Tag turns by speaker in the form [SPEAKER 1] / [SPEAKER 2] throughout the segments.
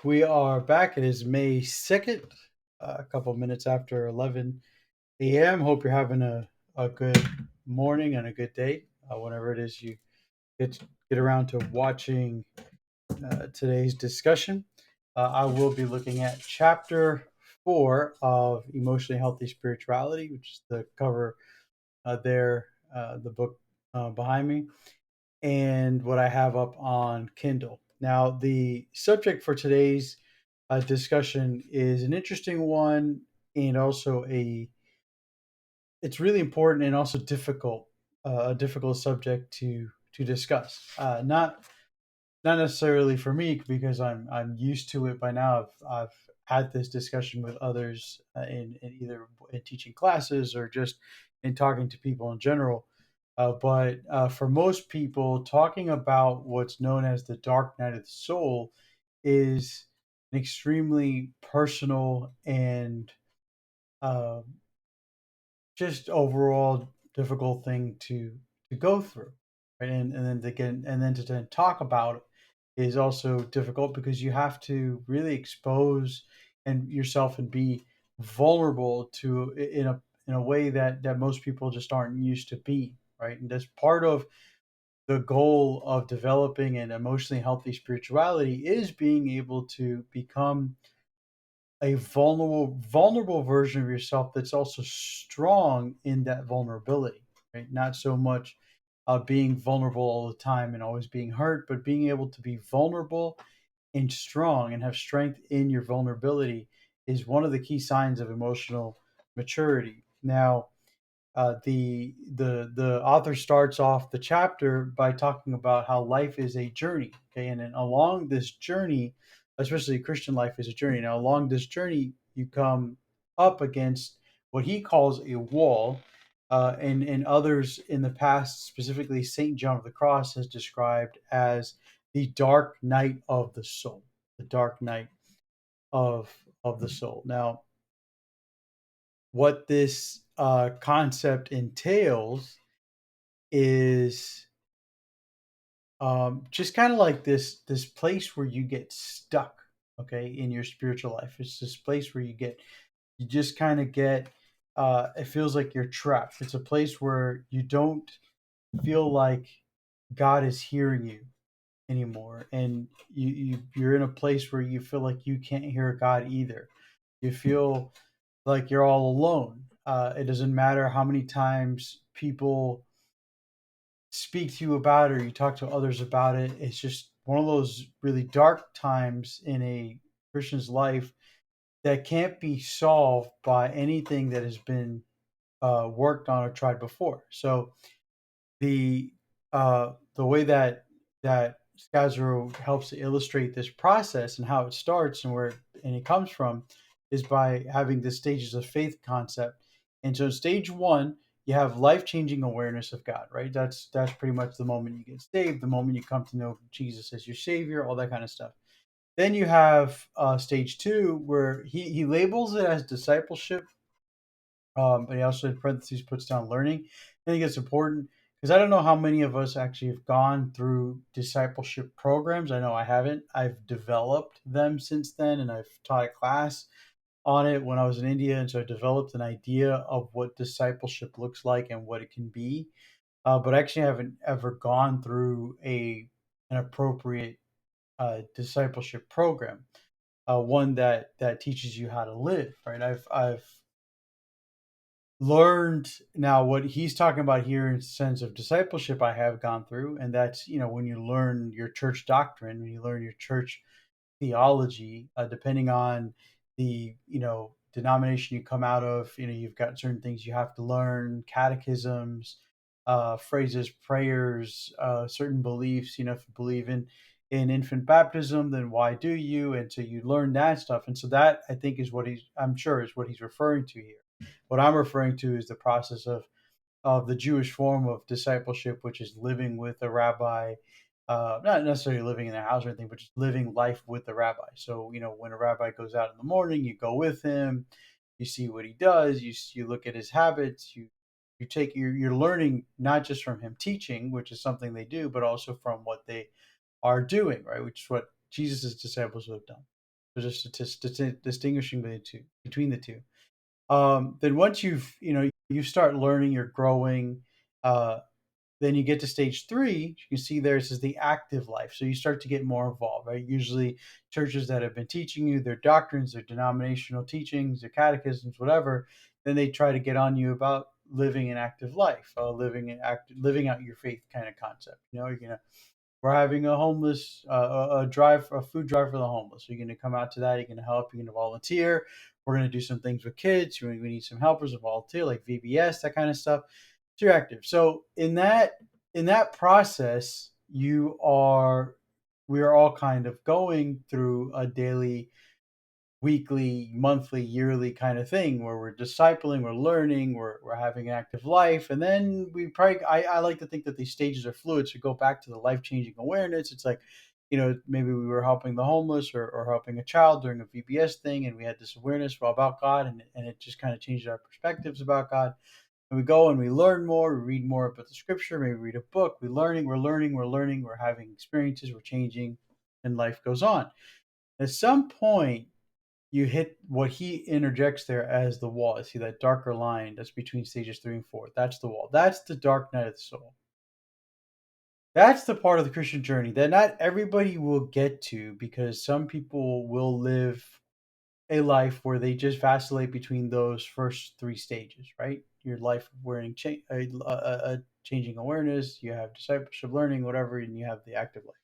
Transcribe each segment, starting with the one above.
[SPEAKER 1] We are back. It is May 2nd, a couple minutes after 11 a.m. Hope you're having a good morning and a good day, whenever it is you get around to watching today's discussion. I will be looking at chapter 4 of Emotionally Healthy Spirituality, which is the cover the book behind me, and what I have up on Kindle. Now, the subject for today's discussion is an interesting one, and also it's really important and also a difficult subject to discuss. Not necessarily for me because I'm used to it by now. I've had this discussion with others in either in teaching classes or just in talking to people in general. But for most people, talking about what's known as the dark night of the soul is an extremely personal and uh, just overall difficult thing to go through, right? And then to get and then to then talk about it is also difficult because you have to really expose and yourself and be vulnerable to in a way that most people just aren't used to being, right? And that's part of the goal of developing an emotionally healthy spirituality is being able to become a vulnerable version of yourself that's also strong in that vulnerability, right? Not so much being vulnerable all the time and always being hurt, but being able to be vulnerable and strong and have strength in your vulnerability is one of the key signs of emotional maturity. Now, the author starts off the chapter by talking about how life is a journey. Okay, and then along this journey, especially Christian life is a journey. Now, along this journey, you come up against what he calls a wall, and others in the past, specifically Saint John of the Cross, has described as the dark night of the soul. The dark night of the soul. Now, what this concept entails is just kind of like this place where you get stuck, okay, in your spiritual life. It's this place where you just kind of get it feels like you're trapped. It's a place where you don't feel like God is hearing you anymore, and you're in a place where you feel like you can't hear God either. You feel like you're all alone. It doesn't matter how many times people speak to you about it or you talk to others about it. It's just one of those really dark times in a Christian's life that can't be solved by anything that has been worked on or tried before. So the way that Scazzaro helps to illustrate this process and how it starts and it comes from is by having the stages of faith concept. And so stage one, you have life changing awareness of God, right? That's pretty much the moment you get saved, the moment you come to know Jesus as your savior, all that kind of stuff. Then you have stage two, where he labels it as discipleship, but he also in parentheses puts down learning. I think it's important because I don't know how many of us actually have gone through discipleship programs. I know I haven't. I've developed them since then, and I've taught a class on it when I was in India, and so I developed an idea of what discipleship looks like and what it can be. But I actually haven't ever gone through a an appropriate discipleship program, one that teaches you how to live. Right? I've learned now what he's talking about here in sense of discipleship. I have gone through, and that's when you learn your church doctrine, when you learn your church theology, depending on the denomination you come out of. You've got certain things you have to learn, catechisms, phrases, prayers, certain beliefs. If you believe in infant baptism, then why do you? And so you learn that stuff, and so that I think is what I'm sure is what he's referring to here. What I'm referring to is the process of the Jewish form of discipleship, which is living with a rabbi, not necessarily living in their house or anything, but just living life with the rabbi. So, when a rabbi goes out in the morning, you go with him, you see what he does, you look at his habits, you're learning not just from him teaching, which is something they do, but also from what they are doing, right? Which is what Jesus' disciples would have done. So just distinguishing between the two. Then once you start learning, you're growing. Uh, then you get to stage three. You can see this is the active life. So you start to get more involved, right? Usually, churches that have been teaching you their doctrines, their denominational teachings, their catechisms, whatever, then they try to get on you about living an active life, living out your faith kind of concept. You're gonna we're having a homeless a food drive for the homeless. So you're going to come out to that. You're going to help. You're going to volunteer. We're going to do some things with kids. We need some helpers to volunteer, like VBS, that kind of stuff. So you're active. So in that process, we are all kind of going through a daily, weekly, monthly, yearly kind of thing where we're discipling, we're learning, we're having an active life. And then I like to think that these stages are fluid. So go back to the life changing awareness. It's like, maybe we were helping the homeless or helping a child during a VBS thing, and we had this awareness about God, and it just kind of changed our perspectives about God. And we go and we learn more, we read more about the scripture, maybe read a book, we're having experiences, we're changing, and life goes on. At some point, you hit what he interjects there as the wall. See that darker line that's between stages three and four? That's the wall. That's the dark night of the soul. That's the part of the Christian journey that not everybody will get to, because some people will live a life where they just vacillate between those first three stages, right? Your life wearing a changing awareness, you have discipleship learning, whatever, and you have the active life.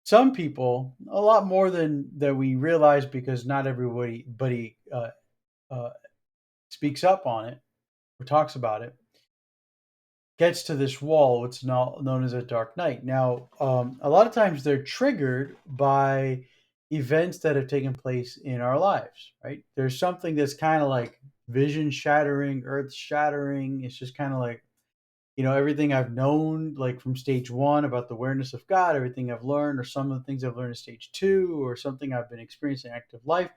[SPEAKER 1] Some people, a lot more than that we realize, because not everybody uh, speaks up on it or talks about it, gets to this wall, what's now known as a dark night. Now, a lot of times they're triggered by events that have taken place in our lives, right? There's something that's kind of like vision shattering, earth shattering. It's just kind of like, everything I've known, like from stage one about the awareness of God, everything I've learned, or some of the things I've learned in stage two, or something I've been experiencing in active life,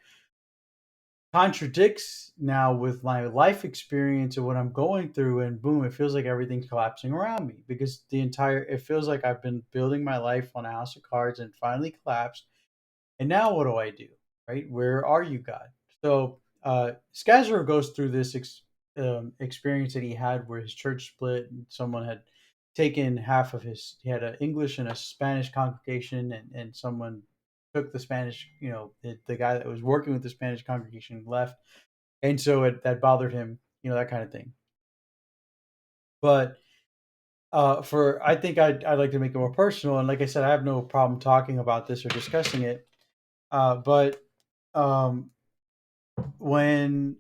[SPEAKER 1] contradicts now with my life experience of what I'm going through, and boom, it feels like everything's collapsing around me, because it feels like I've been building my life on a house of cards and finally collapsed. And now what do I do? Right? Where are you, God? So Scazzaro goes through this experience that he had where his church split, and someone had taken half of he had an English and a Spanish congregation, and someone took the Spanish, the guy that was working with the Spanish congregation left. And so that bothered him, that kind of thing. But I think I'd like to make it more personal. And like I said, I have no problem talking about this or discussing it. But um, when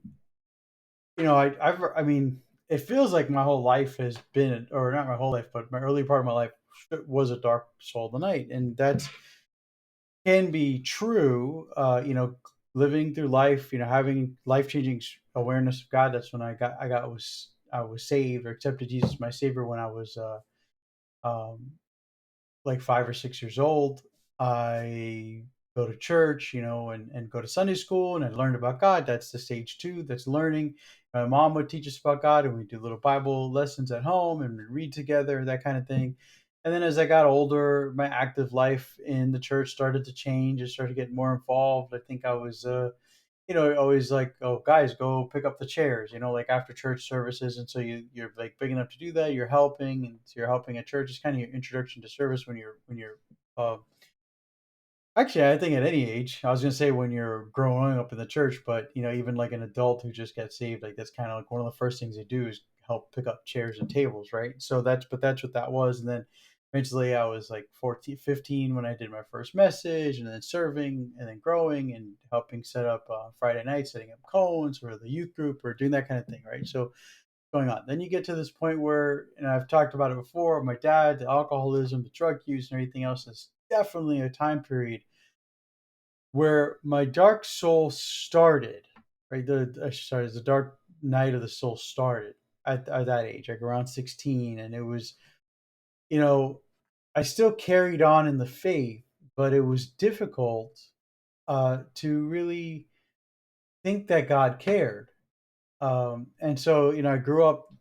[SPEAKER 1] I mean, it feels like my whole life has been, or not my whole life, but my early part of my life was a dark soul of the night, and that can be true. Living through life, having life changing awareness of God. That's when I was saved or accepted Jesus as my Savior when I was um, like 5 or 6 years old. I go to church, and go to Sunday school, and I learned about God. That's the stage two. That's learning. My mom would teach us about God, and we do little Bible lessons at home, and we read together, that kind of thing. And then as I got older, my active life in the church started to change. I started getting more involved. I think I was, always like, oh, guys, go pick up the chairs, like after church services. And so you're like big enough to do that. You're helping, and so you're helping at church. It's kind of your introduction to service when you're uh, actually, I think at any age. I was gonna say when you're growing up in the church, but even like an adult who just got saved, like that's kind of like one of the first things they do is help pick up chairs and tables, right? So that's what that was. And then eventually I was like 14, 15 when I did my first message, and then serving, and then growing and helping set up Friday nights, setting up cones for the youth group, or doing that kind of thing, right? So going on. Then you get to this point where, and I've talked about it before, my dad, the alcoholism, the drug use, and everything else is definitely a time period where my dark soul started, right? The dark night of the soul started at that age, like around 16. And it was, you know, I still carried on in the faith, but it was difficult to really think that God cared. And so, I grew up,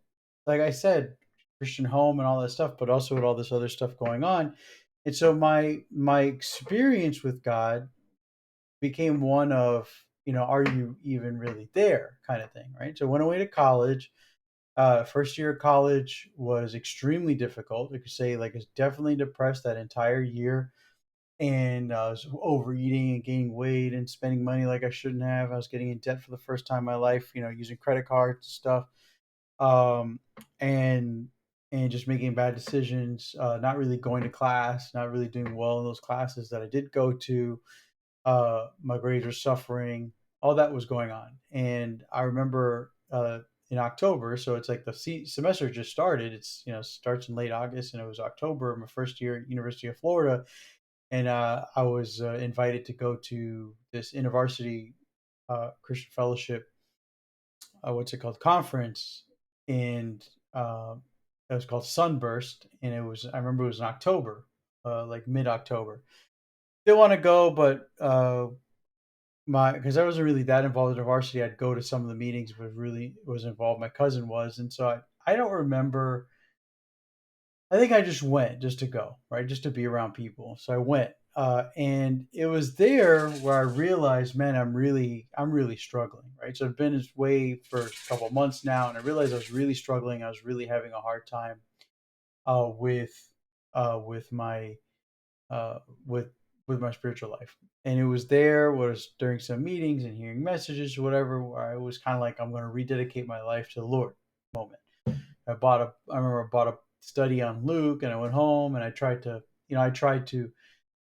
[SPEAKER 1] like I said, Christian home and all that stuff, but also with all this other stuff going on. And so my experience with God became one of, are you even really there kind of thing, right? So I went away to college. First year of college was extremely difficult. I could say like it's definitely depressed that entire year, and I was overeating and gaining weight and spending money like I shouldn't have. I was getting in debt for the first time in my life, using credit cards and stuff, um, and just making bad decisions, not really going to class, not really doing well in those classes that I did go to. My grades were suffering. All that was going on, and I remember in October. So it's like the semester just started. It's starts in late August, and it was October. My first year at University of Florida, and I was invited to go to this InterVarsity Christian Fellowship, what's it called, conference, and uh, it was called Sunburst, and I remember it was in October, like mid October. Didn't want to go, but my because I wasn't really that involved in varsity. I'd go to some of the meetings, but really was involved. My cousin was, and so I don't remember. I think I just went just to go, right? Just to be around people. So I went. And it was there where I realized, man, I'm really struggling, right? So I've been this way for a couple of months now, and I realized I was really struggling. I was really having a hard time uh, with with my uh, with my spiritual life. And it was there was during some meetings and hearing messages or whatever, where I was kind of like, I'm going to rededicate my life to the Lord moment. I remember I bought a study on Luke, and I went home and I tried to,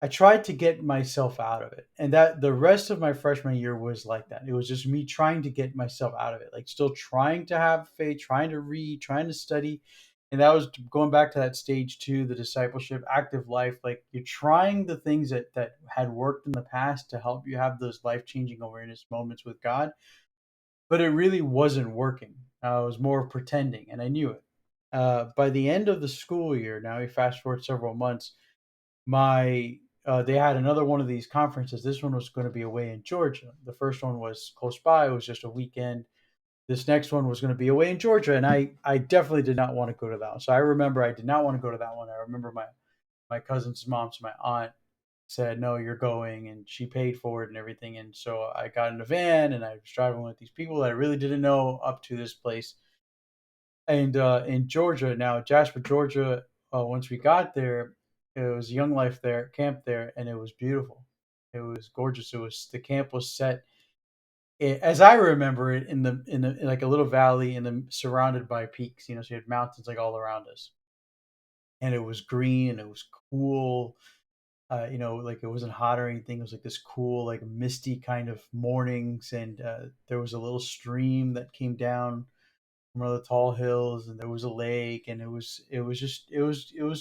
[SPEAKER 1] I tried to get myself out of it. And that the rest of my freshman year was like that. It was just me trying to get myself out of it, like still trying to have faith, trying to read, trying to study. And that was going back to that stage two, the discipleship, active life. Like you're trying the things that had worked in the past to help you have those life changing awareness moments with God, but it really wasn't working. I was more pretending, and I knew it. By the end of the school year, now we fast forward several months, my they had another one of these conferences. This one was going to be away in Georgia. The first one was close by. It was just a weekend. This next one was going to be away in Georgia, and I definitely did not want to go to that one. So I remember I did not want to go to that one. I remember my cousin's mom, so my aunt, said, "No, you're going," and she paid for it and everything. And so I got in a van and I was driving with these people that I really didn't know up to this place. And in Georgia, now Jasper, Georgia, once we got there, it was Young Life there, camp there, and it was beautiful. It was gorgeous. It was the camp was set, as I remember it, in like a little valley, surrounded by peaks. So you had mountains like all around us, and it was green and it was cool. Like it wasn't hot or anything. It was like this cool, like misty kind of mornings, and there was a little stream that came down from one of the tall hills, and there was a lake, and it was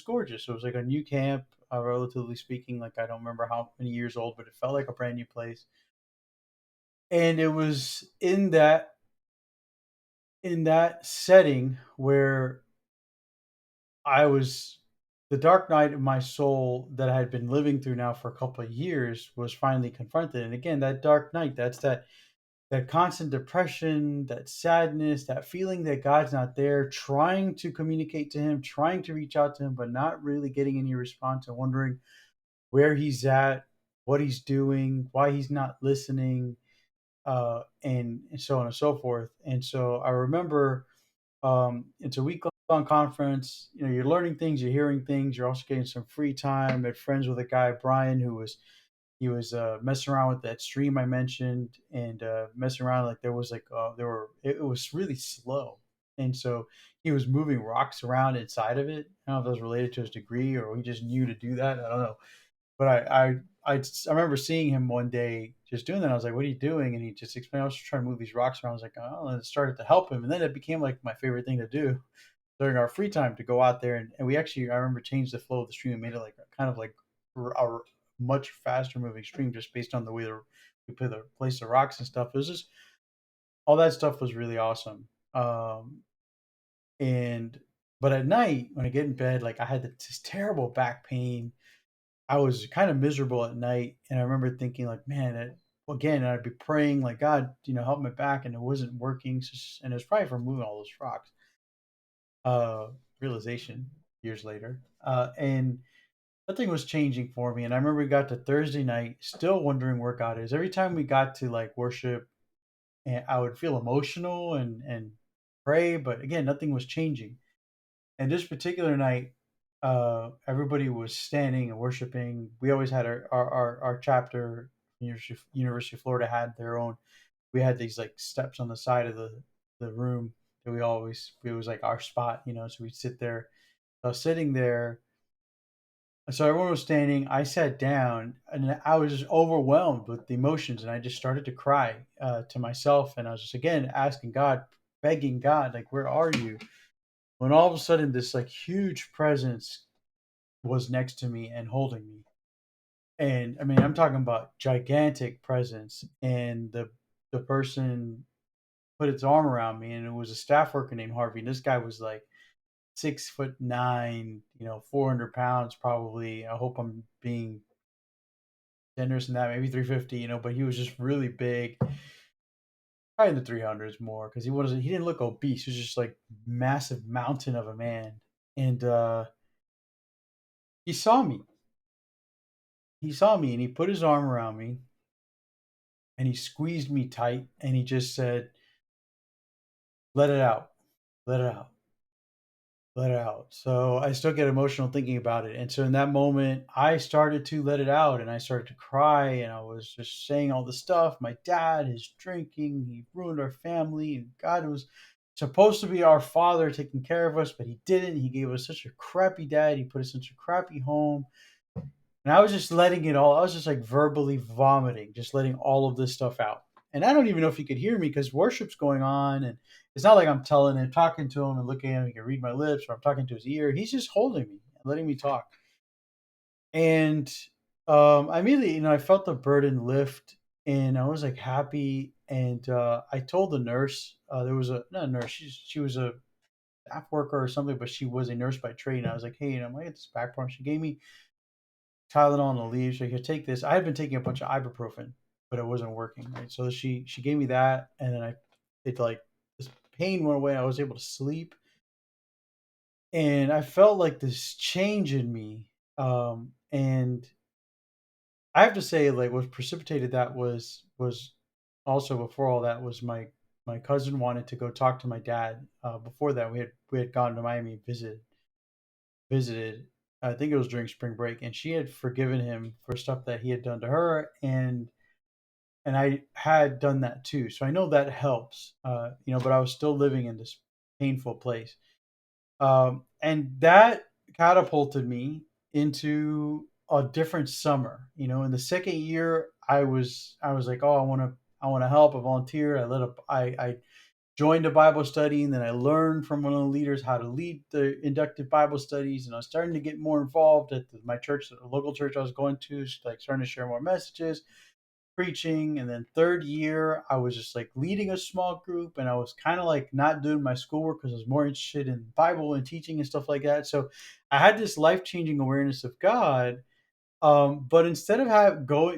[SPEAKER 1] gorgeous. It was like a new camp, relatively speaking. Like I don't remember how many years old, but it felt like a brand new place. And it was in that setting where I was the dark night of my soul that I had been living through now for a couple of years was finally confronted. And again, that dark night, that's that constant depression, that sadness, that feeling that God's not there, trying to communicate to him, trying to reach out to him, but not really getting any response, and wondering where he's at, what he's doing, why he's not listening, and so on and so forth. And so I remember, it's a week long conference. You're learning things, you're hearing things, you're also getting some free time. I had friends with a guy, Brian, he was messing around with that stream I mentioned, and messing around like there was like it was really slow, and so he was moving rocks around inside of it. I don't know if that was related to his degree or he just knew to do that. I don't know, but I remember seeing him one day just doing that. I was like, "What are you doing?" And he just explained, "I was just trying to move these rocks around." I was like, "Oh," and it started to help him, and then it became like my favorite thing to do during our free time, to go out there, and we actually, I remember, changed the flow of the stream and made it like a kind of like a much faster moving stream, just based on the way we put the place the rocks and stuff. It was just all that stuff was really awesome. And but at night when I get in bed, like I had this terrible back pain. I was kind of miserable at night, and I remember thinking like, man, again, I'd be praying like, God, help my back, and it wasn't working. And it was probably from moving all those rocks. Uh, Realization years later, and nothing was changing for me. And I remember we got to Thursday night, still wondering where God is. Every time we got to like worship, and I would feel emotional and pray, but again, nothing was changing. And this particular night, everybody was standing and worshiping. We always had our chapter, University of Florida had their own. We had these like steps on the side of the room that we always, it was like our spot, so we'd sit there. I was sitting there. So everyone was standing. I sat down, and I was just overwhelmed with the emotions, and I just started to cry to myself. And I was just again asking God, begging God, like, "Where are you?" When all of a sudden, this like huge presence was next to me and holding me. And I mean, I'm talking about gigantic presence. And the person put its arm around me, and it was a staff worker named Harvey. And this guy was like 6'9", 400 pounds probably. I hope I'm being generous in that, maybe 350, but he was just really big, probably in the 300s more, because he didn't look obese. He was just like massive mountain of a man. And he saw me. He saw me, and he put his arm around me, and he squeezed me tight, and he just said, "Let it out, let it out, let it out." So I still get emotional thinking about it. And so in that moment, I started to let it out, and I started to cry, and I was just saying all the stuff. My dad is drinking, he ruined our family, and God was supposed to be our father taking care of us, but he didn't. He gave us such a crappy dad. He put us in such a crappy home. And I was just letting it all, I was just like verbally vomiting, just letting all of this stuff out. And I don't even know if he could hear me because worship's going on. And it's not like I'm telling him, talking to him and looking at him. He can read my lips or I'm talking to his ear. He's just holding me, letting me talk. And I immediately, I felt the burden lift and I was like happy. And I told the nurse, there was not a nurse, she was a staff worker or something, but she was a nurse by trade. And I was like, hey, I get this back problem. She gave me Tylenol and the leaves. So you could take this. I had been taking a bunch of ibuprofen, but it wasn't working. Right. So she gave me that, and then it like this pain went away. I was able to sleep, and I felt like this change in me. And I have to say, like, what precipitated that was also before all that was my cousin wanted to go talk to my dad. Before that, we had gone to Miami visited. I think it was during spring break, and she had forgiven him for stuff that he had done to her, and I had done that too. So I know that helps, but I was still living in this painful place. And that catapulted me into a different summer. In the second year, I was like, oh, I want to help. I volunteered. I joined a Bible study, and then I learned from one of the leaders how to lead the inductive Bible studies. And I was starting to get more involved at my church, the local church I was going to, like starting to share more messages, preaching. And then third year, I was just like leading a small group, and I was kind of like not doing my schoolwork because I was more interested in Bible and teaching and stuff like that. So I had this life changing awareness of God. But instead of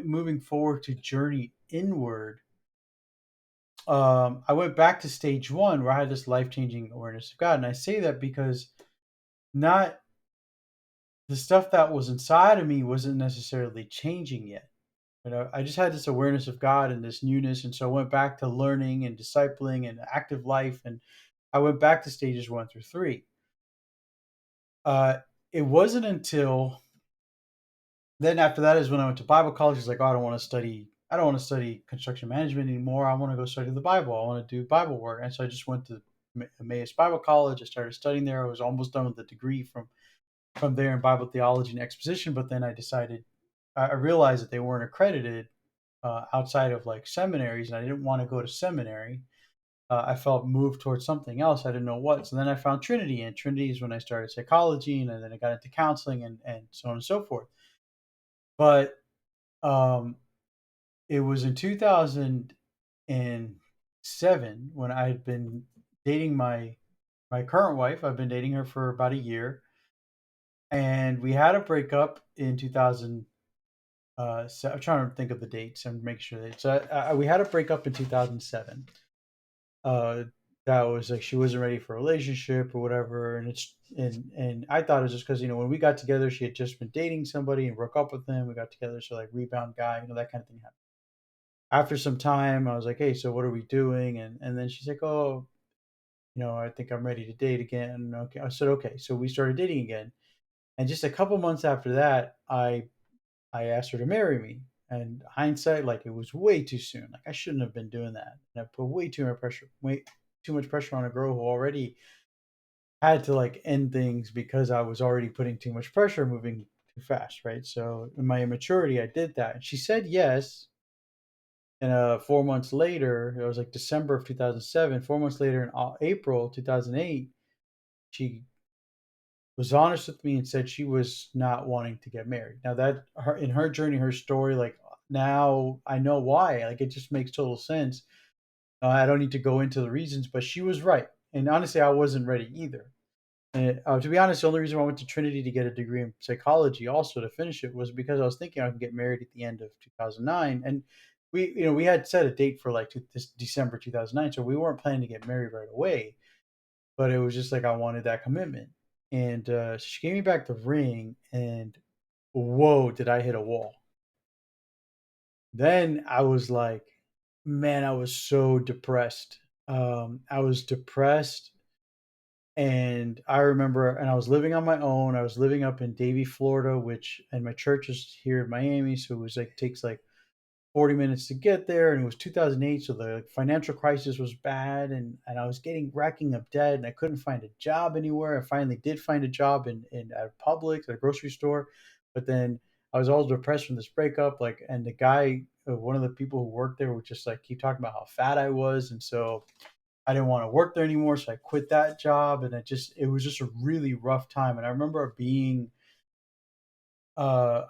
[SPEAKER 1] moving forward to journey inward, I went back to stage one where I had this life changing awareness of God. And I say that because not the stuff that was inside of me wasn't necessarily changing yet. I just had this awareness of God and this newness. And so I went back to learning and discipling and active life. And I went back to stages 1 through 3. Uh, it wasn't until then after that is when I went to Bible college. It's like, oh, I don't want to study construction management anymore. I want to go study the Bible. I want to do Bible work. And so I just went to Emmaus Bible College. I started studying there. I was almost done with the degree from there in Bible theology and exposition. But then I realized that they weren't accredited outside of like seminaries, and I didn't want to go to seminary. I felt moved towards something else. I didn't know what. So then I found Trinity, and Trinity is when I started psychology, and then I got into counseling and so on and so forth. But um, it was in 2007 when I had been dating my current wife. I've been dating her for about a year, and we had a breakup in 2000. So I'm trying to think of the dates and make sure that we had a breakup in 2007. that was like she wasn't ready for a relationship or whatever. And I thought it was just because when we got together, she had just been dating somebody and broke up with him. We got together, so like rebound guy, that kind of thing happened. After some time, I was like, hey, so what are we doing? And then she's like, oh, I think I'm ready to date again. Okay, I said okay, so we started dating again. And just a couple months after that, I asked her to marry me. And hindsight, like it was way too soon. Like I shouldn't have been doing that. And I put way too much pressure on a girl who already had to like end things because I was already putting too much pressure moving too fast, right? So in my immaturity, I did that. And she said yes. And 4 months later, it was like December of 2007. 4 months later, in April 2008, she was honest with me and said she was not wanting to get married. Now that her in her journey, her story, like now I know why. Like it just makes total sense. I don't need to go into the reasons, but she was right. And honestly, I wasn't ready either. And to be honest, the only reason why I went to Trinity to get a degree in psychology, also to finish it, was because I was thinking I could get married at the end of 2009, and we had set a date for like this December 2009, so we weren't planning to get married right away. But it was just like I wanted that commitment, and she gave me back the ring, and whoa, did I hit a wall? Then I was like, man, I was so depressed. I was depressed. And I remember, and I was living on my own. I was living up in Davie, Florida, and my church is here in Miami, so it was like takes like 40 minutes to get there. And it was 2008, so the financial crisis was bad, and I was getting racking up debt, and I couldn't find a job anywhere. I finally did find a job in at Publix at a grocery store, but then I was all depressed from this breakup. Like, and the guy, one of the people who worked there, would just like keep talking about how fat I was, and so I didn't want to work there anymore, so I quit that job, and it was just a really rough time. And I remember being on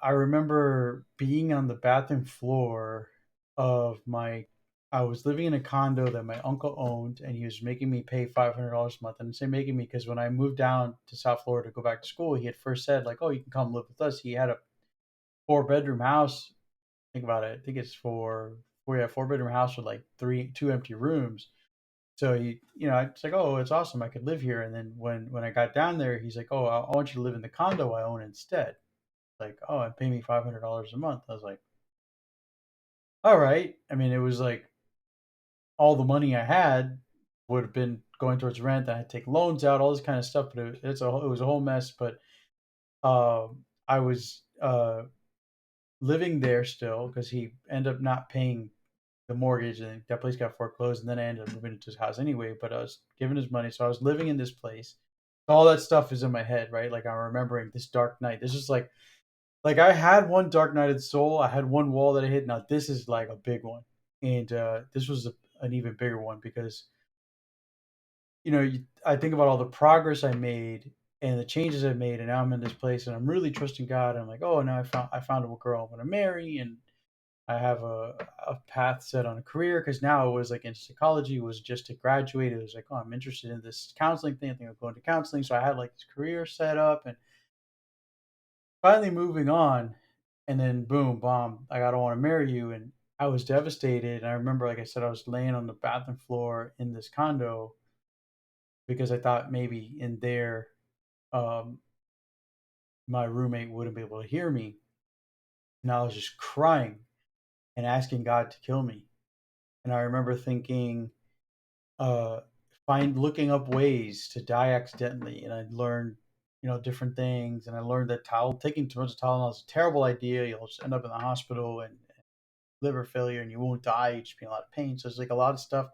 [SPEAKER 1] the bathroom floor of my. I was living in a condo that my uncle owned, and he was making me pay $500 a month. And I say making me because when I moved down to South Florida to go back to school, he had first said like, "Oh, you can come live with us." He had a four-bedroom house. Think about it. I think it's yeah, four-bedroom house with like two empty rooms. So it's like, oh, it's awesome. I could live here. And then when I got down there, he's like, oh, I want you to live in the condo I own instead. Like, oh, and pay me $500 a month. I was like, all right. I mean, it was like all the money I had would have been going towards rent. I had to take loans out, all this kind of stuff. But it was a whole mess. But I was living there still because he ended up not paying the mortgage, and that place got foreclosed. And then I ended up moving into his house anyway. But I was giving his money, so I was living in this place. All that stuff is in my head, right? Like I'm remembering this dark night. This is like I had one dark night of the soul. I had one wall that I hit. Now this is like a big one, and this was an even bigger one because I think about all the progress I made and the changes I made, and now I'm in this place, and I'm really trusting God. I'm like, oh, now I found a girl I'm going to marry, and I have a path set on a career because now it was like in psychology, it was just to graduate. It was like, oh, I'm interested in this counseling thing. I think I'm going to counseling. So I had like this career set up and finally moving on. And then boom, bomb, like, I don't want to marry you. And I was devastated. And I remember, like I said, I was laying on the bathroom floor in this condo because I thought maybe in there, um, my roommate wouldn't be able to hear me. And I was just crying and asking God to kill me. And I remember thinking, uh, find looking up ways to die accidentally, and I learned, different things, and I learned that taking too much Tylenol is a terrible idea. You'll just end up in the hospital and liver failure, and you won't die. You just be in a lot of pain. So it's like a lot of stuff.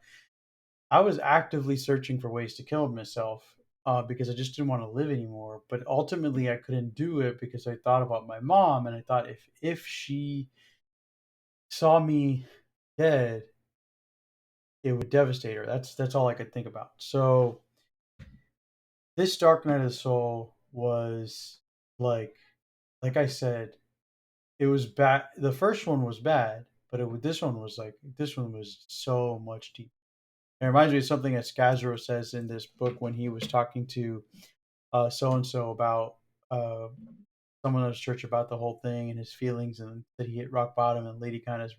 [SPEAKER 1] I was actively searching for ways to kill myself because I just didn't want to live anymore. But ultimately, I couldn't do it because I thought about my mom, and I thought if she saw me dead, it would devastate her. That's all I could think about. So this Dark Night of the Soul was like like I said, it was bad. The first one was bad, but this one was so much deeper. It reminds me of something that Scazero says in this book when he was talking to so and so about uh, someone at his church about the whole thing and his feelings, and that he hit rock bottom. And Lady kind of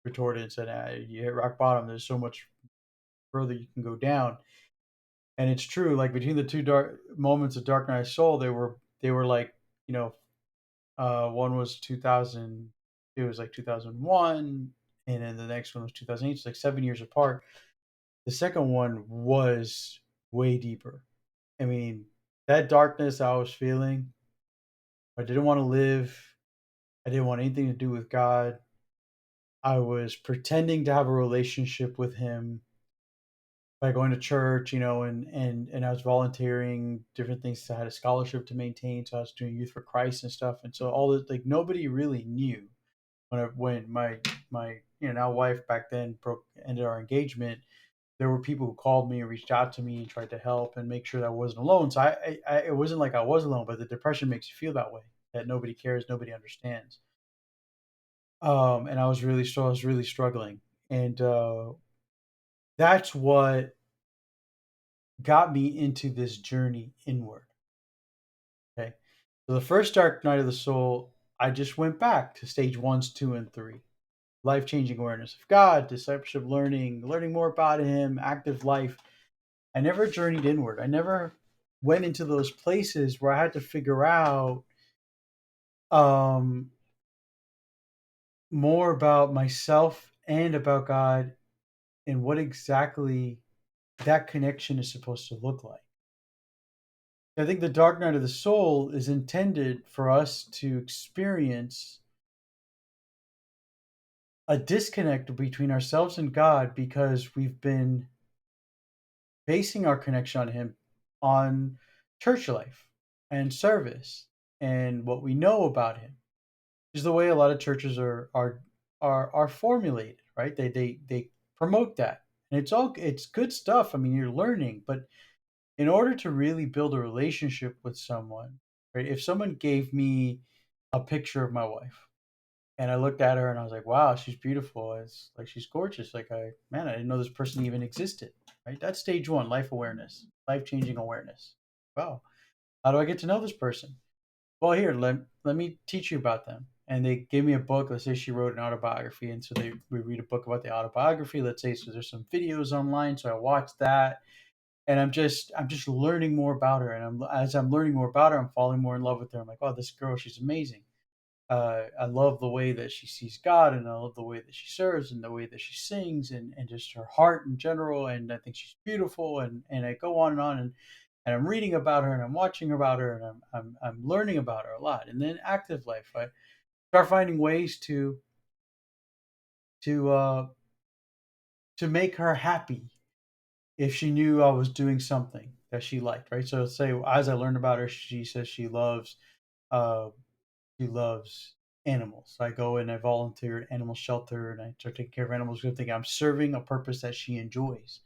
[SPEAKER 1] retorted and said, "You hit rock bottom. There's so much further you can go down." And it's true, like between the two dark moments of Dark Night of Soul, they were like, you know, one was 2000, it was like 2001, and then the next one was 2008. It's like 7 years apart. The second one was way deeper. I mean, that darkness I was feeling, I didn't want to live. I didn't want anything to do with God. I was pretending to have a relationship with Him by going to church, and I was volunteering different things. I had a scholarship to maintain, so I was doing Youth for Christ and stuff. And so all this, like nobody really knew when my now wife back then ended our engagement. There were people who called me and reached out to me and tried to help and make sure that I wasn't alone. So it wasn't like I was alone, but the depression makes you feel that way, that nobody cares, nobody understands. And I was really struggling, and that's what got me into this journey inward. Okay, so the first Dark Night of the Soul, I just went back to stage ones, two, and three. Life changing awareness of God, discipleship learning more about Him, active life. I never journeyed inward. I never went into those places where I had to figure out um, more about myself and about God and what exactly that connection is supposed to look like. I think the Dark Night of the Soul is intended for us to experience a disconnect between ourselves and God because we've been basing our connection on Him on church life and service and what we know about Him. Is the way a lot of churches are formulated, right? They promote that, and it's good stuff. I mean, you're learning, but in order to really build a relationship with someone, right? If someone gave me a picture of my wife and I looked at her and I was like, wow, she's beautiful. It's like she's gorgeous. Like I didn't know this person even existed. Right? That's stage one, life awareness, life changing awareness. Wow. How do I get to know this person? Well, here, let me teach you about them. And they gave me a book. Let's say she wrote an autobiography. And so we read a book about the autobiography. Let's say, so there's some videos online. So I watched that and I'm just learning more about her. And as I'm learning more about her, I'm falling more in love with her. I'm like, oh, this girl, she's amazing. I love the way that she sees God, and I love the way that she serves, and the way that she sings, and just her heart in general. And I think she's beautiful. And I go on and on, and I'm reading about her, and I'm watching about her, and I'm learning about her a lot. And then active life, I start finding ways to uh, to make her happy if she knew I was doing something that she liked. Right. So say as I learned about her, she says uh, she loves animals. So I go and I volunteer at animal shelter and I start taking care of animals. Good thing I'm serving a purpose that she enjoys.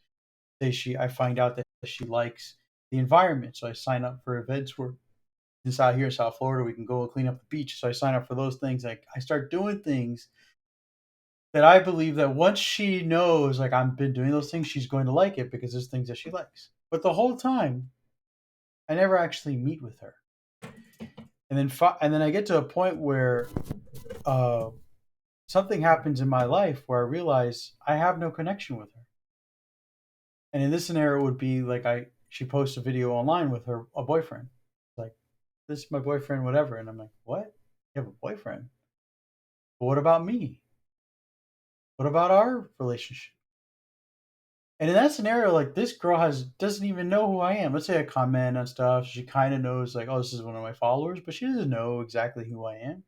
[SPEAKER 1] I find out that she likes the environment, so I sign up for events where this out here in South Florida we can go and clean up the beach. So I sign up for those things. Like I start doing things that I believe that once she knows, like I've been doing those things, she's going to like it because there's things that she likes. But the whole time, I never actually meet with her, and then I get to a point where uh, something happens in my life where I realize I have no connection with her. And in this scenario, it would be like she posts a video online with her a boyfriend, like this is my boyfriend, whatever, and I'm like, what? You have a boyfriend? But what about me? What about our relationship? And in that scenario, like this girl doesn't even know who I am. Let's say I comment on stuff, she kind of knows like, oh, this is one of my followers, but she doesn't know exactly who I am,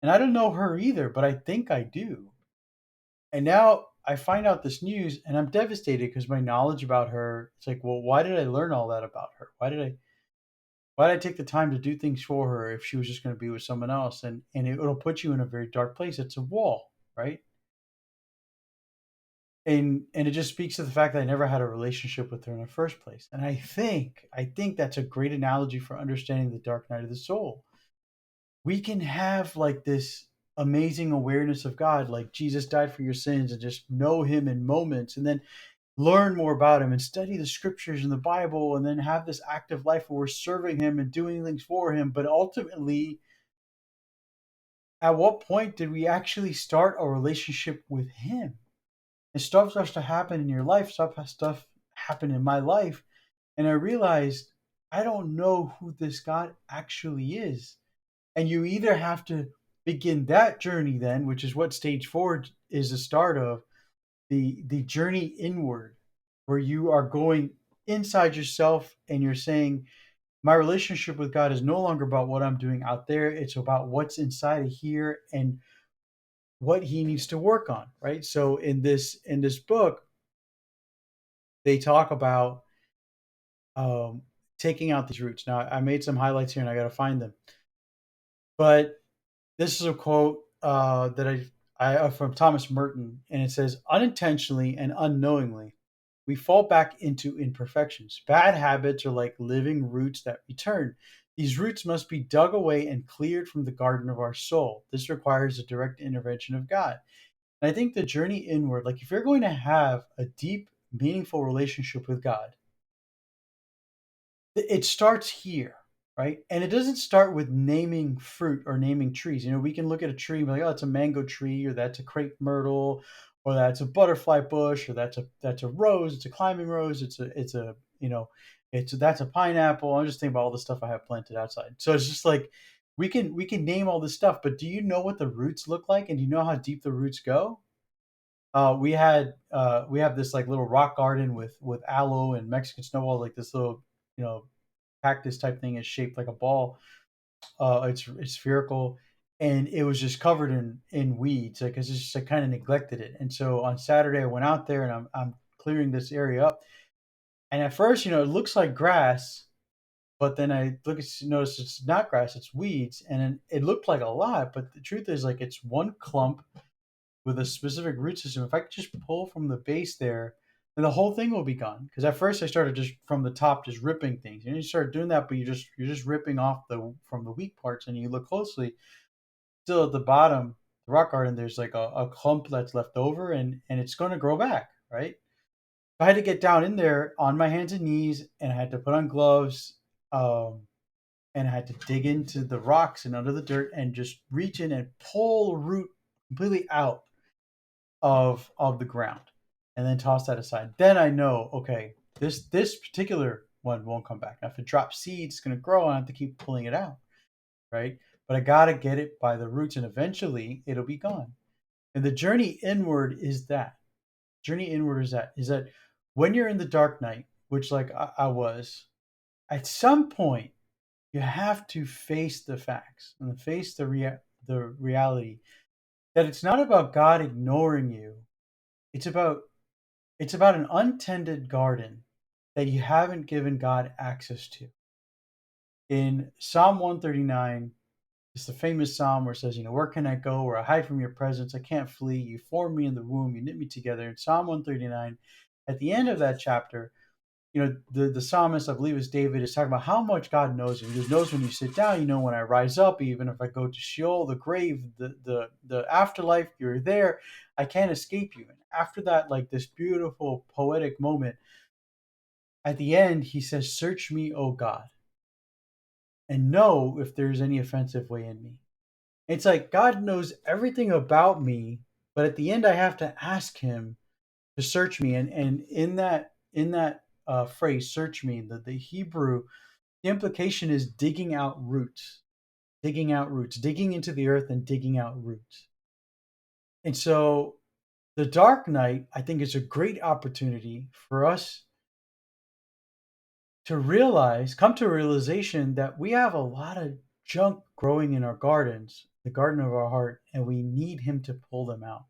[SPEAKER 1] and I don't know her either, but I think I do. And now I find out this news and I'm devastated because my knowledge about her, it's like, well, why did I learn all that about her? Why did I take the time to do things for her if she was just going to be with someone else? And it'll put you in a very dark place. It's a wall, right? And it just speaks to the fact that I never had a relationship with her in the first place. And I think that's a great analogy for understanding the dark night of the soul. We can have like this amazing awareness of God, like Jesus died for your sins, and just know Him in moments, and then learn more about Him and study the scriptures and the Bible, and then have this active life where we're serving Him and doing things for Him. But ultimately, at what point did we actually start a relationship with Him? And stuff starts to happen in your life, stuff happen in my life, And I realized I don't know who this God actually is. And you either have to begin that journey then, which is what stage 4 is the start of, the journey inward, where you are going inside yourself and you're saying, my relationship with God is no longer about what I'm doing out there. It's about what's inside of here and what he needs to work on, right? So in this book, they talk about um, taking out these roots. Now, I made some highlights here, and I got to find them. But this is a quote that I from Thomas Merton, and it says, "Unintentionally and unknowingly, we fall back into imperfections. Bad habits are like living roots that return. These roots must be dug away and cleared from the garden of our soul. This requires a direct intervention of God." And I think the journey inward, like if you're going to have a deep, meaningful relationship with God, it starts here, right? And it doesn't start with naming fruit or naming trees. You know, we can look at a tree and be like, oh, it's a mango tree, or that's a crepe myrtle, or that's a butterfly bush, or that's a rose, it's a climbing rose, it's a you know, it's that's a pineapple. I'm just thinking about all the stuff I have planted outside. So it's just like we can name all this stuff, but do you know what the roots look like, and do you know how deep the roots go? We have this like little rock garden with aloe and Mexican snowball, like this little you know cactus type thing is shaped like a ball. It's spherical, and it was just covered in weeds because it's just I kind of neglected it. And so on Saturday I went out there and I'm clearing this area up. And at first, it looks like grass, but then I notice it's not grass, it's weeds, and then it looked like a lot. But the truth is, like it's one clump with a specific root system. If I could just pull from the base there, then the whole thing will be gone. Because at first I started just from the top, just ripping things. You start doing that, but you're just ripping off the from the weak parts, and you look closely, still at the bottom, the rock garden, there's like a clump that's left over, and it's going to grow back, right? I had to get down in there on my hands and knees, and I had to put on gloves, um, and I had to dig into the rocks and under the dirt, and just reach in and pull root completely out of the ground, and then toss that aside. Then I know, okay, this particular one won't come back. Now, if it drops seeds, it's going to grow, and I have to keep pulling it out, right? But I got to get it by the roots, and eventually it'll be gone. And the journey inward is that. Journey inward is that when you're in the dark night, which like I was, at some point you have to face the facts and face the reality that it's not about God ignoring you. It's about It's about an untended garden that you haven't given God access to. In Psalm 139, it's the famous psalm where it says, where can I go? Where I hide from your presence? I can't flee. You formed me in the womb. You knit me together. In Psalm 139, at the end of that chapter, the psalmist, I believe is David, is talking about how much God knows you. He knows when you sit down, when I rise up, even if I go to Sheol, the grave, the afterlife, you're there. I can't escape you. And after that, like this beautiful poetic moment, at the end, he says, "Search me, O God, and know if there's any offensive way in me." It's like God knows everything about me, but at the end, I have to ask Him to search me. And in that phrase, "search me," the Hebrew, the implication is digging out roots, digging into the earth and digging out roots. And so, the dark night, I think, is a great opportunity for us to come to a realization that we have a lot of junk growing in our gardens, the garden of our heart, and we need Him to pull them out.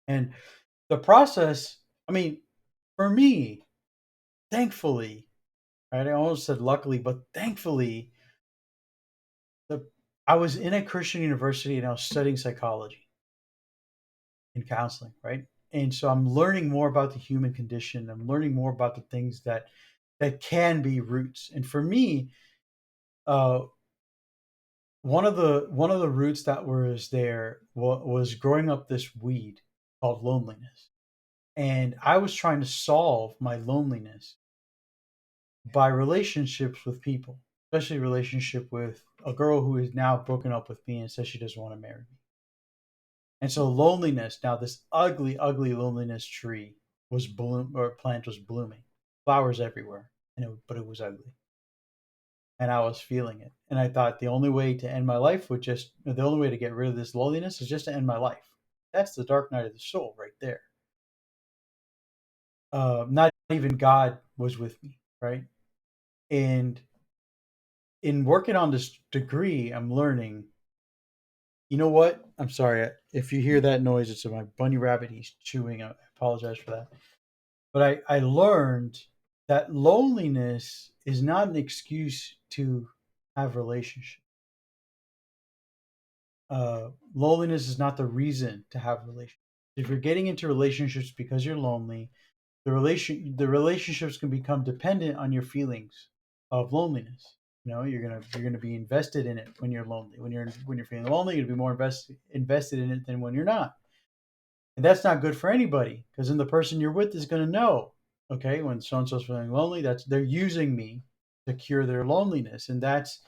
[SPEAKER 1] And the process, I mean, for me, thankfully, right? I almost said luckily, but thankfully, the I was in a Christian university and I was studying psychology and counseling, right? And so I'm learning more about the human condition. I'm learning more about the things that can be roots. And for me, uh, one of the roots that was there was growing up this weed called loneliness, and I was trying to solve my loneliness by relationships with people, especially relationship with a girl who is now broken up with me and says she doesn't want to marry me. And so loneliness, now this ugly, ugly loneliness tree was bloom or plant was blooming, flowers everywhere. but it was ugly, and I was feeling it. And I thought the only way to end my life would just the only way to get rid of this loneliness is just to end my life. That's the dark night of the soul right there. Not even God was with me, right? And in working on this degree, I'm learning. You know what? I'm sorry if you hear that noise. It's my bunny rabbit. He's chewing. I apologize for that. But I learned that loneliness is not an excuse to have relationships. Loneliness is not the reason to have relationships. If you're getting into relationships because you're lonely, the relationships can become dependent on your feelings of loneliness. You know, you're gonna be invested in it when you're lonely. When you're feeling lonely, you'll be more invested in it than when you're not. And that's not good for anybody because then the person you're with is gonna know, okay, when so and so's feeling lonely, that's they're using me to cure their loneliness, and that's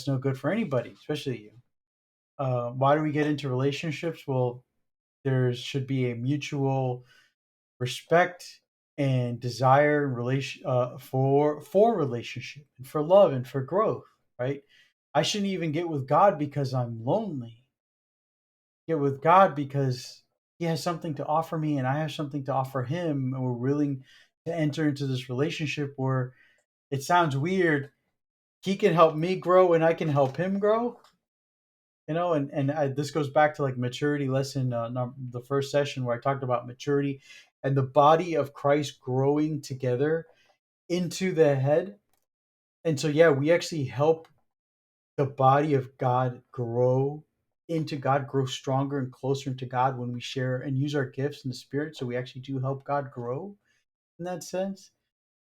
[SPEAKER 1] no good for anybody, especially you. Why do we get into relationships? Well, there should be a mutual respect and desire relation for relationship and for love and for growth, right? I shouldn't even get with God because I'm lonely. Get with God because he has something to offer me and I have something to offer him, and we're willing to enter into this relationship where it sounds weird. He can help me grow and I can help him grow, this goes back to like maturity lesson, the first session where I talked about maturity and the body of Christ growing together into the head. And so yeah, we actually help the body of God grow into God, grow stronger and closer into God when we share and use our gifts in the spirit. So we actually do help God grow in that sense,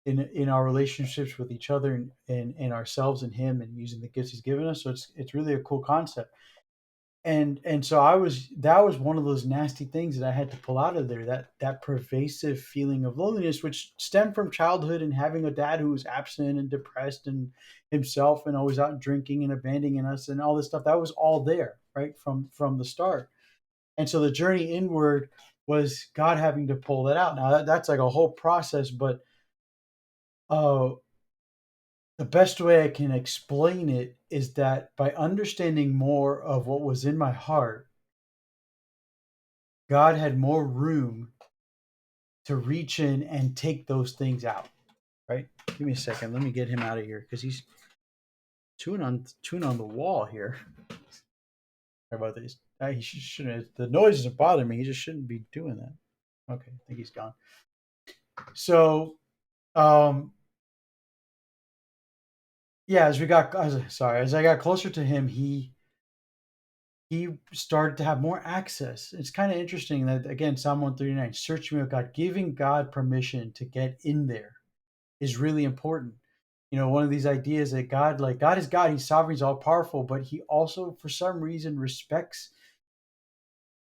[SPEAKER 1] in our relationships with each other, and ourselves and him, and using the gifts he's given us. So it's really a cool concept. And so that was one of those nasty things that I had to pull out of there, that pervasive feeling of loneliness, which stemmed from childhood and having a dad who was absent and depressed and himself and always out drinking and abandoning us and all this stuff. That was all there, right, from the start. And so the journey inward was God having to pull that out. Now that's like a whole process, but uh the best way I can explain it is that by understanding more of what was in my heart, God had more room to reach in and take those things out. Right? Give me a second. Let me get him out of here because he's chewing on the wall here. Sorry about this. He shouldn't. The noise doesn't bother me. He just shouldn't be doing that. Okay, I think he's gone. So, um, yeah, as I got closer to him, he started to have more access. It's kind of interesting that again, Psalm 139, search me, O God, giving God permission to get in there is really important. One of these ideas that God is God, he's sovereign, he's all powerful, but he also for some reason respects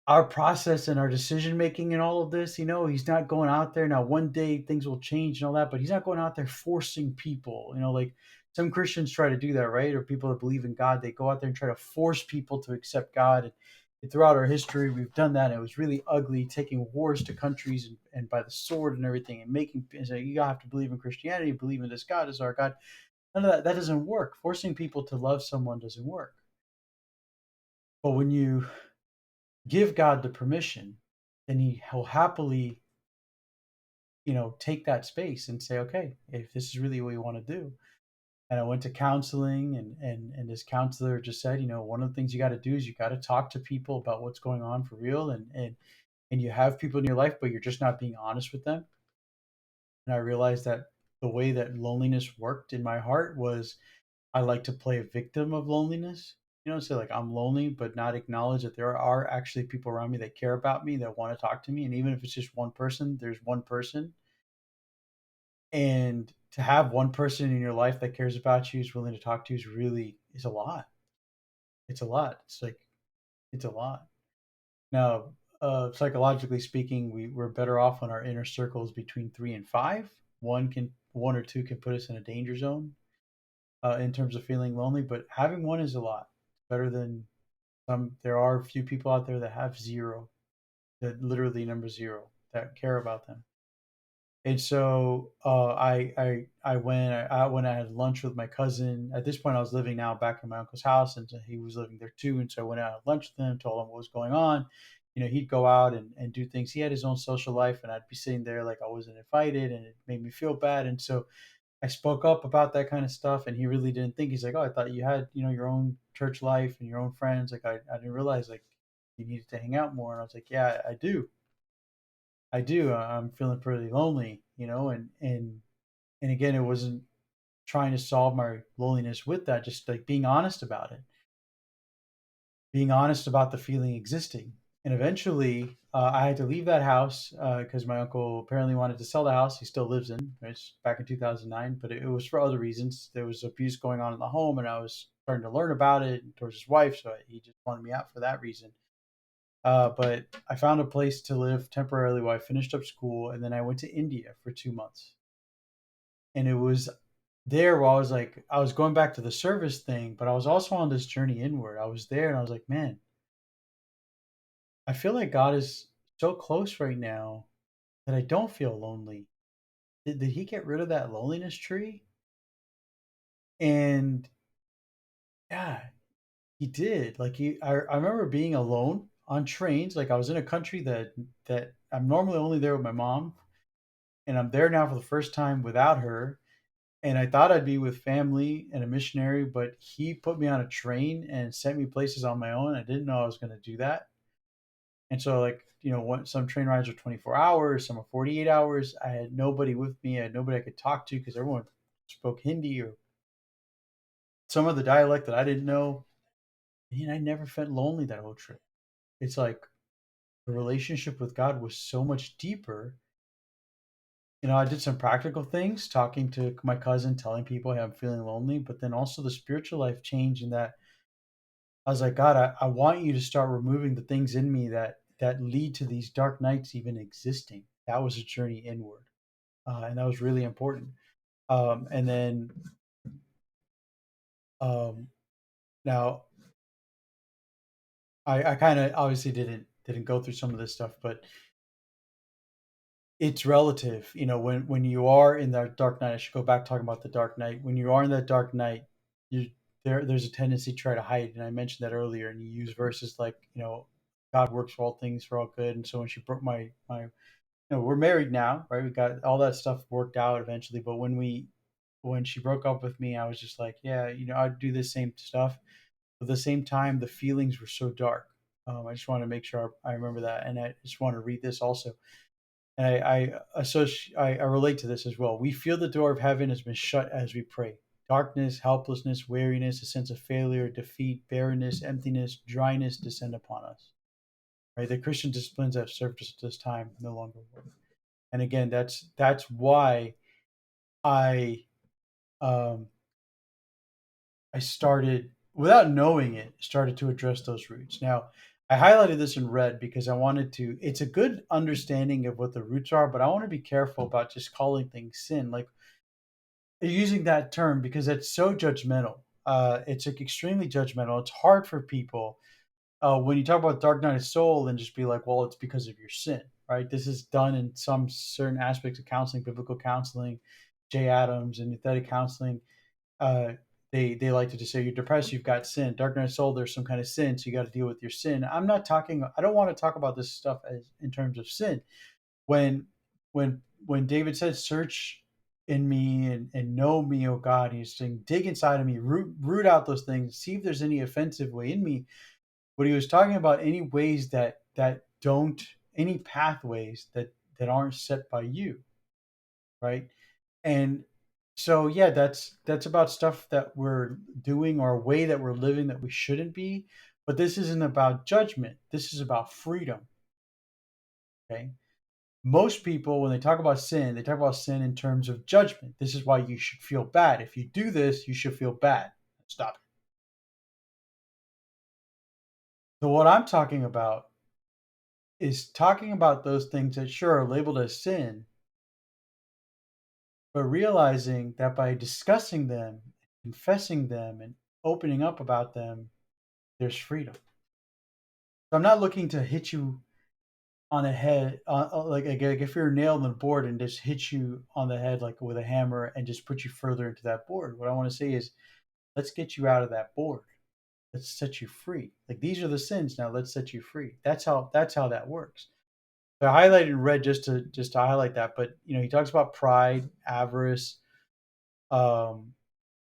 [SPEAKER 1] our process and our decision making and all of this. He's not going out there. Now one day things will change and all that, but he's not going out there forcing people. Like some Christians try to do that, right? Or people that believe in God, they go out there and try to force people to accept God. And throughout our history we've done that. It was really ugly, taking wars to countries and by the sword and everything, and making and say you have to believe in Christianity, believe in this God as our God. None of that doesn't work. Forcing people to love someone doesn't work. But when you give God the permission, then he'll happily, take that space and say, okay, if this is really what you want to do. And I went to counseling, and this counselor just said, one of the things you got to do is you got to talk to people about what's going on for real, and you have people in your life, but you're just not being honest with them. And I realized that the way that loneliness worked in my heart was I like to play a victim of loneliness. Say like I'm lonely, but not acknowledge that there are actually people around me that care about me, that want to talk to me. And even if it's just one person, there's one person. And to have one person in your life that cares about you, is willing to talk to you, is a lot. It's a lot. It's a lot. Now, psychologically speaking, we're better off when our inner circle is between 3 and 5. One or two can put us in a danger zone in terms of feeling lonely, but having one is a lot better than some. There are a few people out there that have zero, that literally number zero, that care about them. And so I went when I had lunch with my cousin. At this point, I was living now back in my uncle's house, and so he was living there too. And so I went out at lunch with him, told him what was going on. He'd go out and do things. He had his own social life, and I'd be sitting there like I wasn't invited, and it made me feel bad. And so I spoke up about that kind of stuff, and he really didn't think. He's like, "Oh, I thought you had your own church life and your own friends. Like I didn't realize like you needed to hang out more." And I was like, "Yeah, I do." I do. I'm feeling pretty lonely, and again, it wasn't trying to solve my loneliness with that, just like being honest about it, being honest about the feeling existing. And eventually, I had to leave that house because my uncle apparently wanted to sell the house he still lives in. It's back in 2009, but it was for other reasons. There was abuse going on in the home, and I was starting to learn about it towards his wife, so he just wanted me out for that reason. But I found a place to live temporarily while I finished up school, and then I went to India for 2 months. And it was there where I was going back to the service thing, but I was also on this journey inward. I was there and I was like, man, I feel like God is so close right now that I don't feel lonely. Did he get rid of that loneliness tree? And yeah, he did. Like I remember being alone on trains. Like I was in a country that I'm normally only there with my mom, and I'm there now for the first time without her. And I thought I'd be with family and a missionary, but he put me on a train and sent me places on my own. I didn't know I was going to do that. And so, like, some train rides are 24 hours, some are 48 hours. I had nobody with me. I had nobody I could talk to because everyone spoke Hindi or some of the dialect that I didn't know. And I never felt lonely that whole trip. It's like the relationship with God was so much deeper. I did some practical things, talking to my cousin, telling people, hey, I'm feeling lonely, but then also the spiritual life changed in that I was like, God, I want you to start removing the things in me that lead to these dark nights even existing. That was a journey inward, and that was really important. And then um, now I kind of obviously didn't go through some of this stuff, but it's relative. When you are in that dark night, I should go back talking about the dark night. When you are in that dark night, you there's a tendency to try to hide, and I mentioned that earlier. And you use verses like, God works for all things for all good. And so when she broke my we're married now, right? We got all that stuff worked out eventually. But when she broke up with me, I was just like, yeah, I'd do the same stuff. But at the same time, the feelings were so dark. I just want to make sure I remember that, and I just want to read this also. And I relate to this as well. We feel the door of heaven has been shut as we pray. Darkness, helplessness, weariness, a sense of failure, defeat, barrenness, emptiness, dryness descend upon us. Right? The Christian disciplines that served us at this time no longer work. And again, that's why I um, I started, without knowing it, started to address those roots. Now, I highlighted this in red because I wanted to. It's a good understanding of what the roots are, but I want to be careful about just calling things sin. Like using that term because it's so judgmental. It's like extremely judgmental. It's hard for people when you talk about dark night of soul and just be like, well, it's because of your sin, right? This is done in some certain aspects of counseling, biblical counseling, Jay Adams and Euthetic counseling. Uh, they like to just say you're depressed, you've got sin. Dark night of soul, there's some kind of sin, so you got to deal with your sin. I'm not talking. I don't want to talk about this stuff as in terms of sin when when David said, "Search in me and know me, O God," he's saying, "Dig inside of me, root out those things, see if there's any offensive way in me." What he was talking about, any ways that don't, any pathways that aren't set by you, right? And so yeah, that's about stuff that we're doing or a way that we're living that we shouldn't be. But this isn't about judgment. This is about freedom. Okay, most people, when they talk about sin, they talk about sin in terms of judgment. This is why you should feel bad. If you do this, you should feel bad. Stop it. So, what I'm talking about is talking about those things that sure are labeled as sin, but realizing that by discussing them, confessing them, and opening up about them, there's freedom. So, I'm not looking to hit you on the head, like if you're nailed on the board and just hits you on the head like with a hammer and just put you further into that board. What I want to say is, let's get you out of that board. Let's set you free. Like these are the sins. Now let's set you free. That's how that works. So I highlighted in red just to highlight that. But he talks about pride, avarice, um,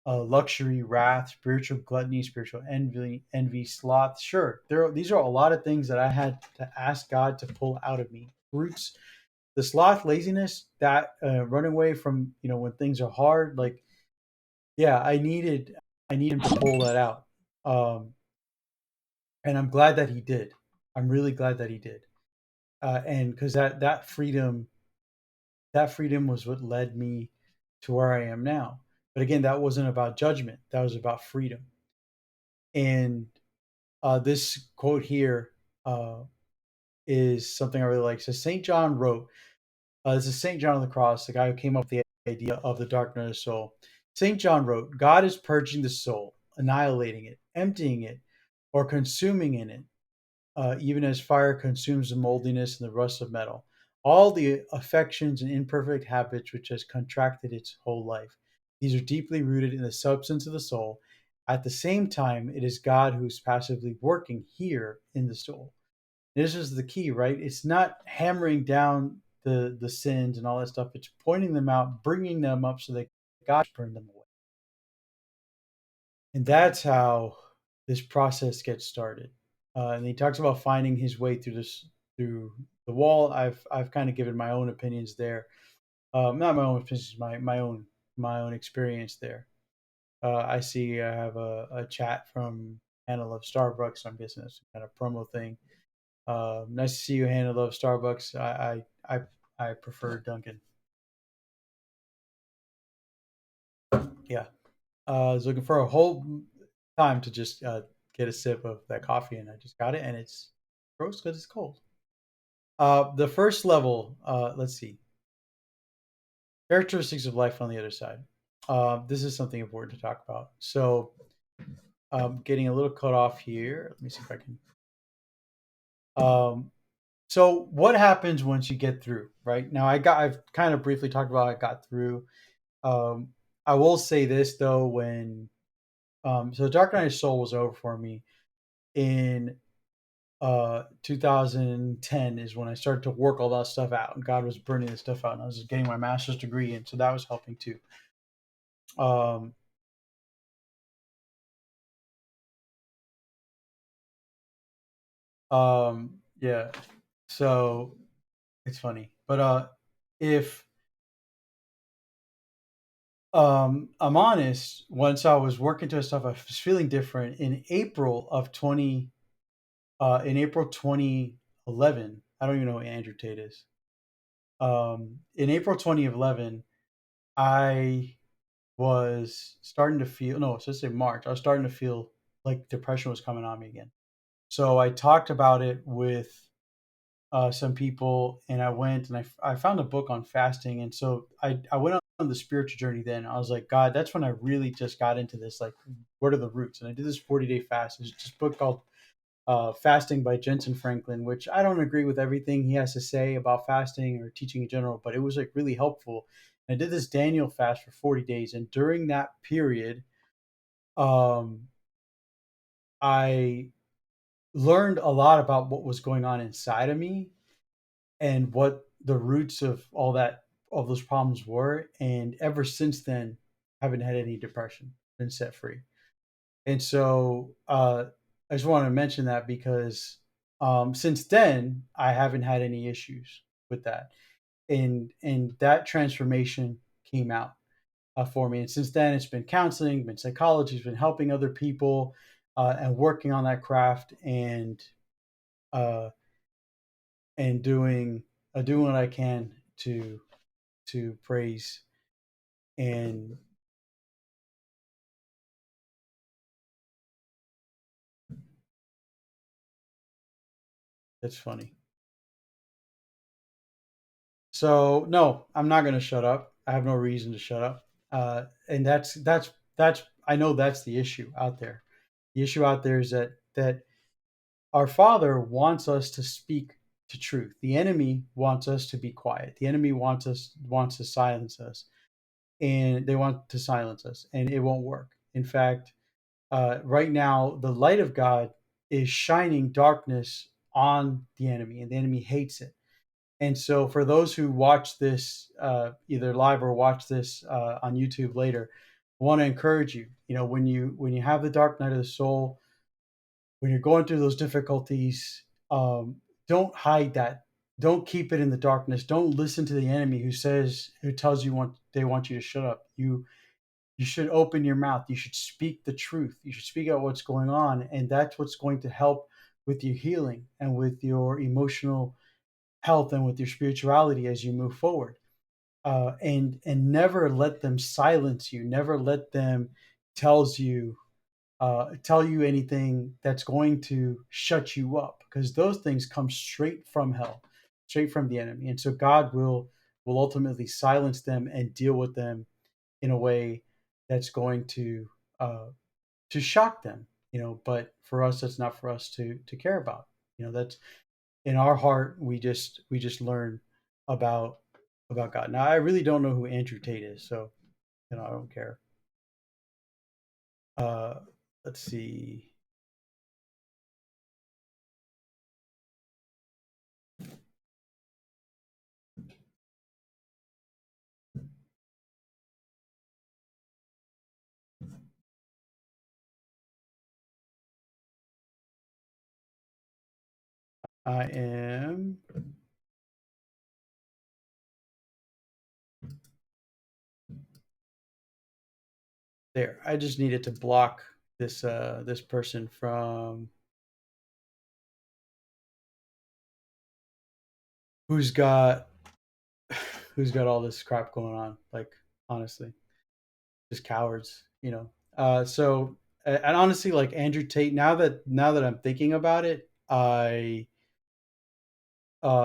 [SPEAKER 1] luxury, wrath, spiritual gluttony, spiritual envy, sloth. Sure, these are a lot of things that I had to ask God to pull out of me. Roots, the sloth, laziness, that running away from when things are hard. Like, yeah, I need him to pull that out. Um, and I'm glad that he did. I'm really glad that he did. And because that freedom was what led me to where I am now. But again, that wasn't about judgment. That was about freedom. And this quote here uh, is something I really like. So Saint John wrote, this is Saint John of the Cross, the guy who came up with the idea of the dark night of the soul. Saint John wrote, God is purging the soul, annihilating it, emptying it, or consuming in it, even as fire consumes the moldiness and the rust of metal, all the affections and imperfect habits which has contracted its whole life. These are deeply rooted in the substance of the soul. At the same time, it is God who is passively working here in the soul. This is the key, right? It's not hammering down the sins and all that stuff. It's pointing them out, bringing them up so that God can burn them away. And that's how this process gets started. And he talks about finding his way through the wall. I've kind of given my own opinions there. Not my own opinions, my own experience there. I see I have a chat from Hannah Love Starbucks. So I'm guessing that's kind of promo thing. Nice to see you, Hannah Love Starbucks. I prefer Dunkin'. Yeah. I was looking for a whole time to just get a sip of that coffee, and I just got it, and it's gross because it's cold. The first level, let's see, characteristics of life on the other side. This is something important to talk about. So, getting a little cut off here. Let me see if I can. Um, so, what happens once you get through? Right now, I've kind of briefly talked about how I got through. Um, I will say this though, when so Dark Knight of Soul was over for me in 2010 is when I started to work all that stuff out, and God was burning this stuff out, and I was just getting my master's degree, and so that was helping too. Um, yeah, so it's funny, but if I'm honest, once I was working to stuff, I was feeling different in April 2011. I don't even know who Andrew Tate is. In April 2011, I was starting to feel no, so let's say March. I was starting to feel like depression was coming on me again. So I talked about it with some people, and I went and I found a book on fasting, and so I went on the spiritual journey. Then I was like, God, that's when I really just got into this. Like, what are the roots? And I did this 40-day fast. It's just a book called Fasting by Jensen Franklin, which I don't agree with everything he has to say about fasting or teaching in general, but it was like really helpful. And I did this Daniel fast for 40 days, and during that period, um, I learned a lot about what was going on inside of me and what the roots of all those problems were. And ever since then, haven't had any depression, been set free. And so I just wanted to mention that because since then I haven't had any issues with that, and that transformation came out for me. And since then, it's been counseling, been psychology, it's been helping other people, and working on that craft, uh, and doing what I can to praise. And that's funny. So no, I'm not going to shut up. I have no reason to shut up. And that's I know that's the issue out there. The issue out there is that our Father wants us to speak to truth. The enemy wants us to be quiet. The enemy wants to silence us, and they want to silence us, and it won't work. In fact, right now, the light of God is shining darkness on the enemy, and the enemy hates it. And so, for those who watch this either live or watch this on YouTube later, I want to encourage you. You know, when you have the dark night of the soul, when you're going through those difficulties, don't hide that. Don't keep it in the darkness. Don't listen to the enemy who tells you they want you to shut up. You should open your mouth. You should speak the truth. You should speak out what's going on, and that's what's going to help with your healing and with your emotional health and with your spirituality as you move forward. And never let them silence you. Never let them tells you tell you anything that's going to shut you up, because those things come straight from hell, straight from the enemy. And so God will ultimately silence them and deal with them in a way that's going to shock them. But for us, that's not for us to care about. That's in our heart. We just learn about God. Now I really don't know who Andrew Tate is, so I don't care. uh let's see. I am there. I just needed to block this person from who's got who's got all this crap going on. Like, honestly, just cowards. So and honestly, like Andrew Tate. Now that I'm thinking about it, I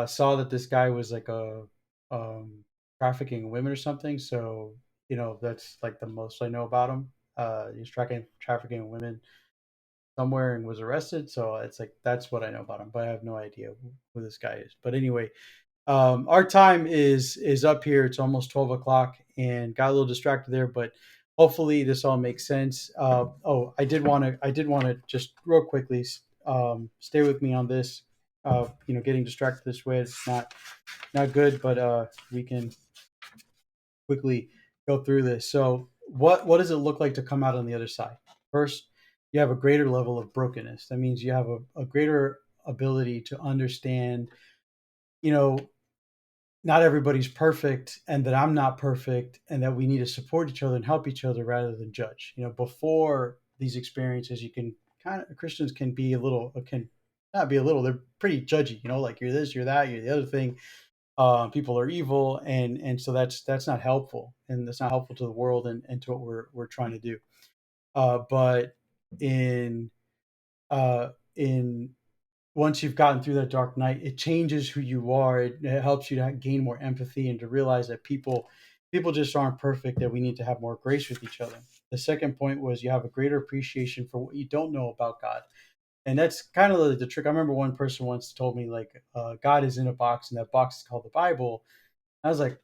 [SPEAKER 1] saw that this guy was like a trafficking women or something. So that's like the most I know about him. He's trafficking women somewhere and was arrested. So it's like that's what I know about him, but I have no idea who this guy is. But anyway, our time is up here. It's almost 12 o'clock, and got a little distracted there, but hopefully this all makes sense. Oh, I did want to just real quickly stay with me on this. Getting distracted this way, it's not good, but we can quickly go through this. So, what does it look like to come out on the other side? First, you have a greater level of brokenness. That means you have a greater ability to understand, you know, not everybody's perfect, and that I'm not perfect, and that we need to support each other and help each other rather than judge. Before these experiences, you can Christians can be a little, can not be a little, they're pretty judgy, like you're this, you're that, you're the other thing. People are evil, and so that's not helpful, and that's not helpful to the world and to what we're trying to do. But in in once you've gotten through that dark night, it changes who you are. It helps you to gain more empathy and to realize that people just aren't perfect. That we need to have more grace with each other. The second point was you have a greater appreciation for what you don't know about God, and that's kind of the trick. I remember one person once told me, like, God is in a box, and that box is called the Bible. I was like,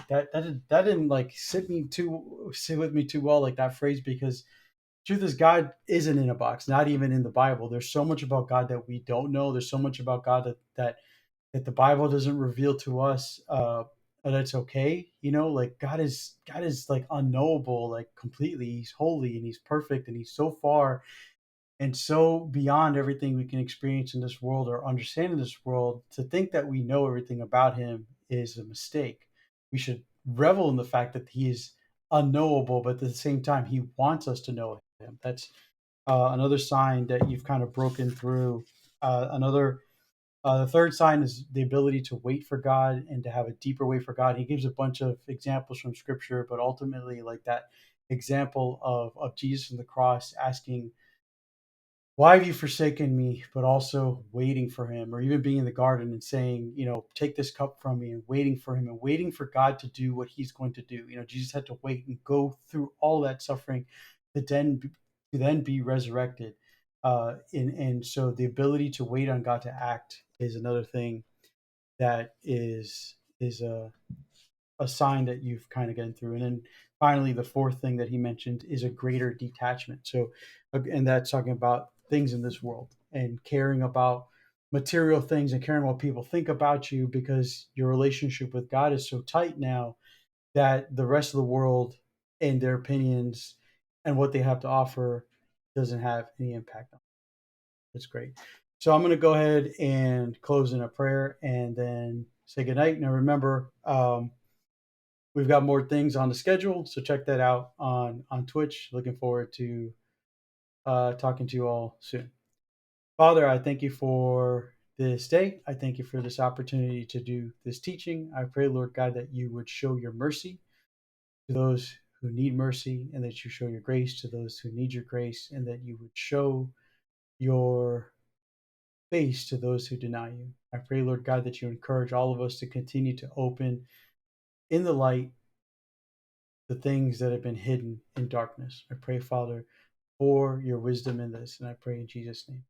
[SPEAKER 1] that didn't like sit with me too well, like that phrase, because truth is God isn't in a box, not even in the Bible. There's so much about God that we don't know. There's so much about God that the Bible doesn't reveal to us. And it's okay, like God is like unknowable, like completely. He's holy and he's perfect and he's so far and so beyond everything we can experience in this world or understand in this world. To think that we know everything about him is a mistake. We should revel in the fact that he is unknowable, but at the same time, he wants us to know him. That's another sign that you've kind of broken through. The third sign is the ability to wait for God and to have a deeper wait for God. He gives a bunch of examples from Scripture, but ultimately, like that example of Jesus on the cross asking, why have you forsaken me, but also waiting for him, or even being in the garden and saying, take this cup from me, and waiting for him and waiting for God to do what he's going to do. Jesus had to wait and go through all that suffering to then be resurrected. And so the ability to wait on God to act is another thing. that is a sign that you've kind of gotten through. And then finally, the fourth thing that he mentioned is a greater detachment. So, and that's talking about things in this world and caring about material things and caring what people think about you, because your relationship with God is so tight now that the rest of the world and their opinions and what they have to offer doesn't have any impact on. That's great. So I'm going to go ahead and close in a prayer and then say goodnight. Now remember, we've got more things on the schedule, so check that out on Twitch. Looking forward to talking to you all soon. Father, I thank you for this day. I thank you for this opportunity to do this teaching. I pray, Lord God, that you would show your mercy to those who need mercy, and that you show your grace to those who need your grace, and that you would show your face to those who deny you. I pray, Lord God, that you encourage all of us to continue to open in the light the things that have been hidden in darkness. I pray, Father, for your wisdom in this, and I pray in Jesus' name.